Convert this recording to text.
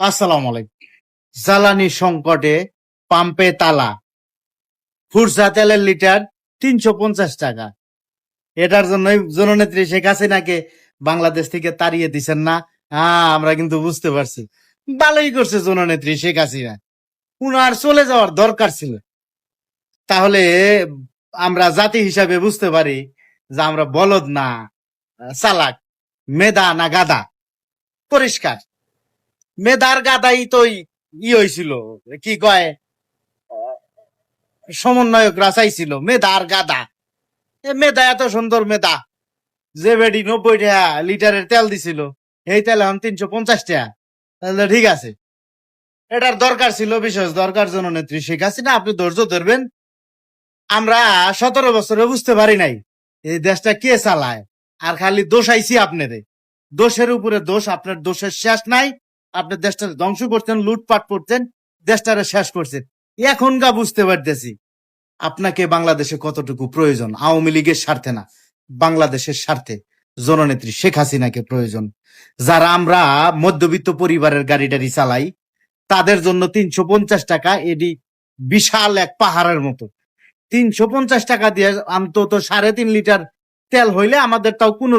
আসসালামু আলাইকুম। জ্বালানি সংকটে পাম্পে তালা, ফুরসা তেলের লিটার ৩৫০ টাকা। এটার জন্যই জননেত্রী শেখ হাসিনাকে বাংলাদেশ থেকে তাড়িয়ে দিচ্ছেন না। হ্যাঁ, আমরা কিন্তু বুঝতে পারছি। ভালোই করছে জননেত্রী শেখ হাসিনা, উনার চলে যাওয়ার দরকার ছিল। তাহলে আমরা জাতি হিসাবে বুঝতে পারি যে আমরা বলদ না চালাক, মেধা না গাদা। পরিষ্কার মেধার গাদাই তো হয়েছিল, কি কয়, সমন্বয়করা চাইছিল মেধার গাদা। মেধা এত সুন্দর মেধা, যে বেডি ৯০ টাকা লিটারের তেল দিছিল, এই তেল এখন ৩৫০ টাকা। তাহলে ঠিক আছে, এটার দরকার ছিল, বিশেষ দরকার জননেত্রী শেখ হাসিনা। আপনি ধৈর্য ধরবেন। আমরা ১৭ বছরে বুঝতে পারি নাই এই দেশটা কে চালায়, আর খালি দোষ আইছি আপনারে। দোষের উপরে দোষ, আপনার দোষের শেষ নাই। আপনি দেশটা ধ্বংস করছেন, লুটপাট করছেন, দেশটারে শেষ করছেন। এখনকার বুঝতে পারতেছি আপনাকে বাংলাদেশে কতটুকু প্রয়োজন। আওয়ামী লীগের স্বার্থে না, বাংলাদেশের স্বার্থে জননেত্রী শেখ হাসিনাকে প্রয়োজন। যারা আমরা মধ্যবিত্ত পরিবারের গাড়ি টাড়ি চালাই, তাদের জন্য ৩৫০ টাকা এটি বিশাল এক পাহাড়ের মতো। ৩৫০ টাকা দিয়ে অন্তত ৩.৫ লিটার তেল হইলে আমাদের তাও কোনো